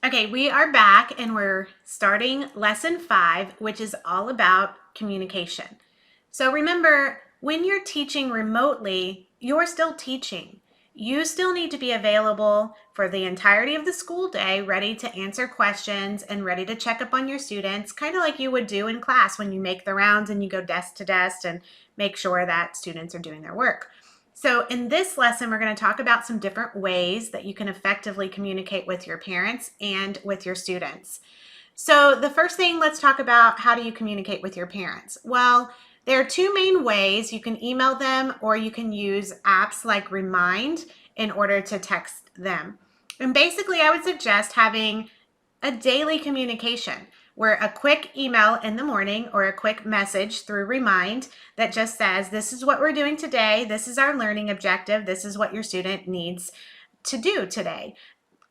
Okay, we are back and we're starting lesson 5, which is all about communication. So remember, when you're teaching remotely, you're still teaching. You still need to be available for the entirety of the school day, ready to answer questions and ready to check up on your students, kind of like you would do in class when you make the rounds and you go desk to desk and make sure that students are doing their work. So in this lesson, we're going to talk about some different ways that you can effectively communicate with your parents and with your students. So the first thing, let's talk about how do you communicate with your parents? Well, there are two main ways. You can email them or you can use apps like Remind in order to text them. And basically, I would suggest having a daily communication where a quick email in the morning or a quick message through Remind that just says, this is what we're doing today. This is our learning objective. This is what your student needs to do today.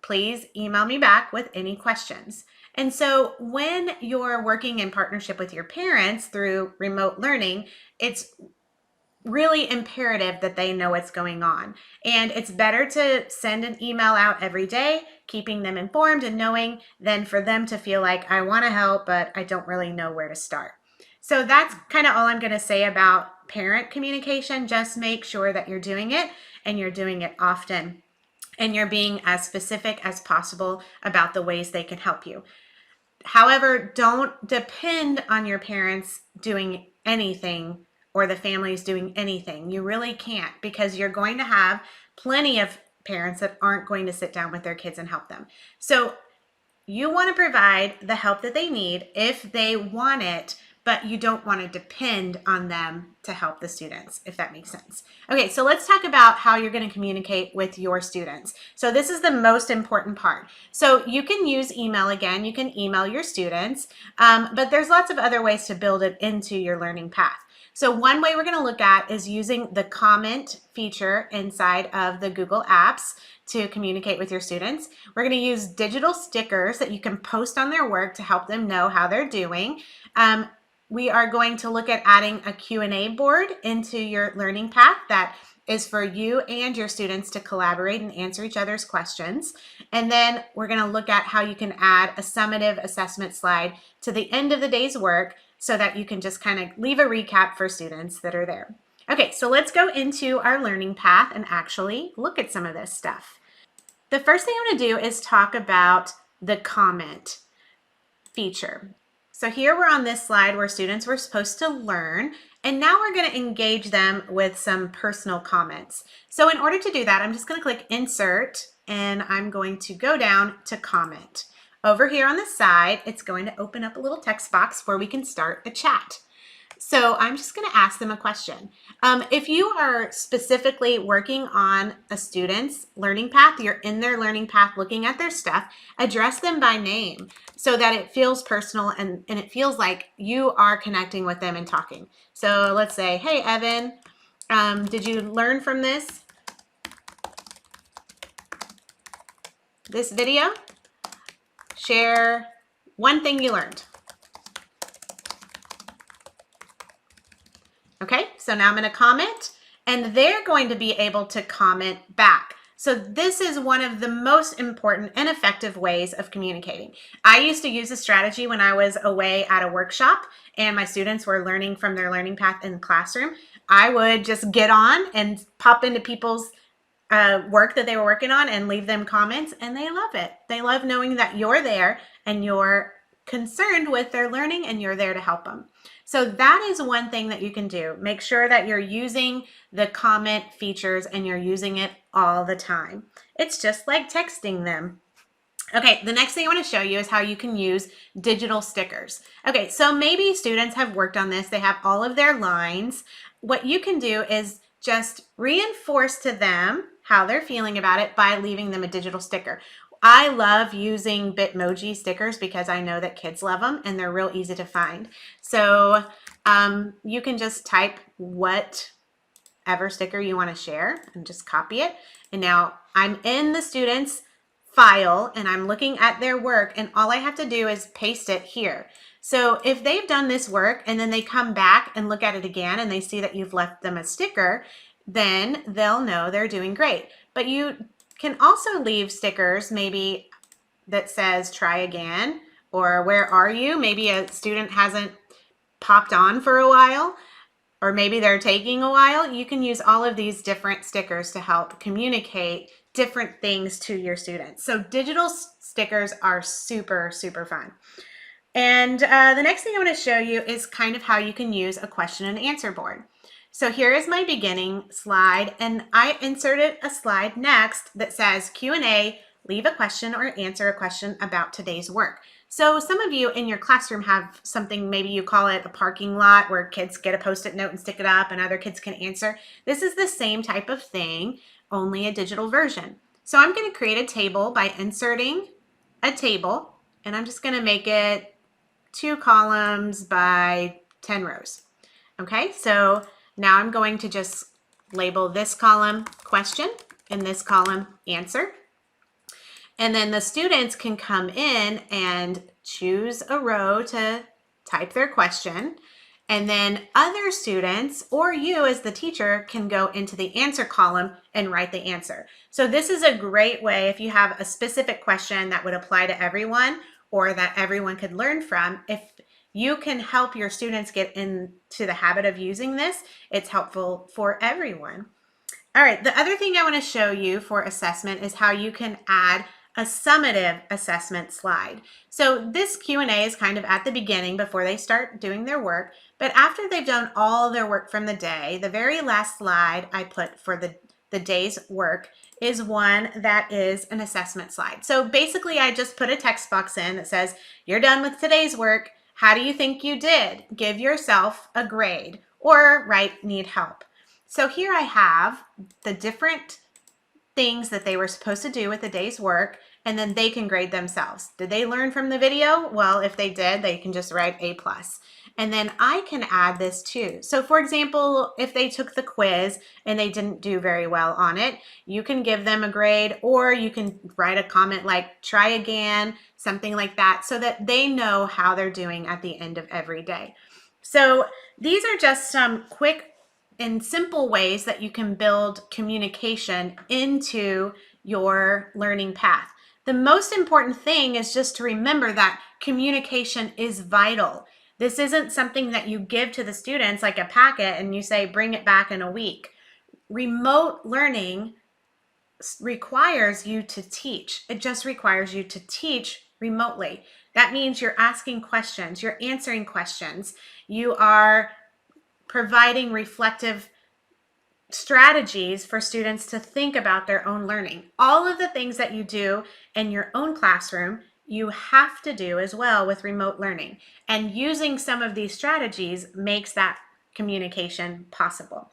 Please email me back with any questions. And so when you're working in partnership with your parents through remote learning, it's really imperative that they know what's going on. And it's better to send an email out every day, keeping them informed and knowing, than for them to feel like, I want to help, but I don't really know where to start. So that's kind of all I'm going to say about parent communication. Just make sure that you're doing it and you're doing it often. And you're being as specific as possible about the ways they can help you. However, don't depend on your parents doing anything or the families doing anything. You really can't, because you're going to have plenty of parents that aren't going to sit down with their kids and help them. So you want to provide the help that they need if they want it, but you don't want to depend on them to help the students, if that makes sense. Okay, so let's talk about how you're going to communicate with your students. So this is the most important part. So you can use email again. You can email your students, but there's lots of other ways to build it into your learning path. So one way we're going to look at is using the comment feature inside of the Google Apps to communicate with your students. We're going to use digital stickers that you can post on their work to help them know how they're doing. We are going to look at adding a Q&A board into your learning path that is for you and your students to collaborate and answer each other's questions. And then we're going to look at how you can add a summative assessment slide to the end of the day's work so that you can just kind of leave a recap for students that are there. Okay, so let's go into our learning path and actually look at some of this stuff. The first thing I'm going to do is talk about the comment feature. So here we're on this slide where students were supposed to learn, and now we're going to engage them with some personal comments. So in order to do that, I'm just going to click Insert, and I'm going to go down to Comment. Over here on the side, it's going to open up a little text box where we can start a chat. So I'm just going to ask them a question. If you are specifically working on a student's learning path, you're in their learning path looking at their stuff, address them by name so that it feels personal and it feels like you are connecting with them and talking. So let's say, hey, Evan, did you learn from this video? Share one thing you learned. Okay, so now I'm going to comment, and they're going to be able to comment back. So this is one of the most important and effective ways of communicating. I used to use this strategy when I was away at a workshop and my students were learning from their learning path in the classroom. I would just get on and pop into people's work that they were working on and leave them comments, and they love it. They love knowing that you're there and you're concerned with their learning and you're there to help them. So that is one thing that you can do. Make sure that you're using the comment features and you're using it all the time. It's just like texting them. Okay, the next thing I want to show you is how you can use digital stickers. Okay, so maybe students have worked on this. They have all of their lines. What you can do is just reinforce to them how they're feeling about it by leaving them a digital sticker. I love using Bitmoji stickers because I know that kids love them and they're real easy to find. So you can just type whatever sticker you want to share and just copy it. And now I'm in the student's file and I'm looking at their work, and all I have to do is paste it here. So if they've done this work and then they come back and look at it again and they see that you've left them a sticker, then they'll know they're doing great. But you can also leave stickers maybe that says try again, or where are you? Maybe a student hasn't popped on for a while, or maybe they're taking a while. You can use all of these different stickers to help communicate different things to your students. So digital stickers are super, super fun. And the next thing I want to show you is kind of how you can use a question and answer board. So here is my beginning slide, and I inserted a slide next that says Q&A, leave a question or answer a question about today's work. So some of you in your classroom have something, maybe you call it a parking lot, where kids get a Post-it note and stick it up and other kids can answer. This is the same type of thing, only a digital version. So I'm going to create a table by inserting a table, and I'm just going to make it 2 columns by 10 rows. Okay, so now I'm going to just label this column question and this column answer. And then the students can come in and choose a row to type their question. And then other students, or you as the teacher, can go into the answer column and write the answer. So this is a great way if you have a specific question that would apply to everyone or that everyone could learn from. If you can help your students get into the habit of using this, it's helpful for everyone. All right, the other thing I want to show you for assessment is how you can add a summative assessment slide. So this Q&A is kind of at the beginning before they start doing their work, but after they've done all their work from the day, the very last slide I put for the day's work is one that is an assessment slide. So basically I just put a text box in that says, you're done with today's work. How do you think you did? Give yourself a grade, or write need help. So here I have the different things that they were supposed to do with the day's work, and then they can grade themselves. Did they learn from the video? Well, if they did, they can just write A+. And then I can add this too. So for example, if they took the quiz and they didn't do very well on it, you can give them a grade, or you can write a comment like try again, something like that, so that they know how they're doing at the end of every day. So these are just some quick and simple ways that you can build communication into your learning path. The most important thing is just to remember that communication is vital. This isn't something that you give to the students like a packet and you say, bring it back in a week. Remote learning requires you to teach. It just requires you to teach remotely. That means you're asking questions, you're answering questions, you are providing reflective strategies for students to think about their own learning. All of the things that you do in your own classroom, you have to do as well with remote learning. And using some of these strategies makes that communication possible.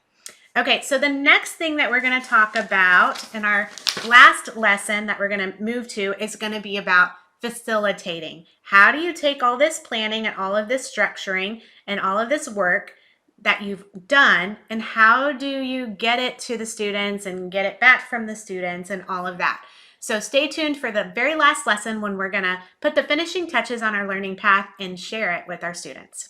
Okay, so the next thing that we're going to talk about in our last lesson that we're going to move to is going to be about facilitating. How do you take all this planning and all of this structuring and all of this work that you've done, and how do you get it to the students and get it back from the students and all of that? So stay tuned for the very last lesson when we're going to put the finishing touches on our learning path and share it with our students.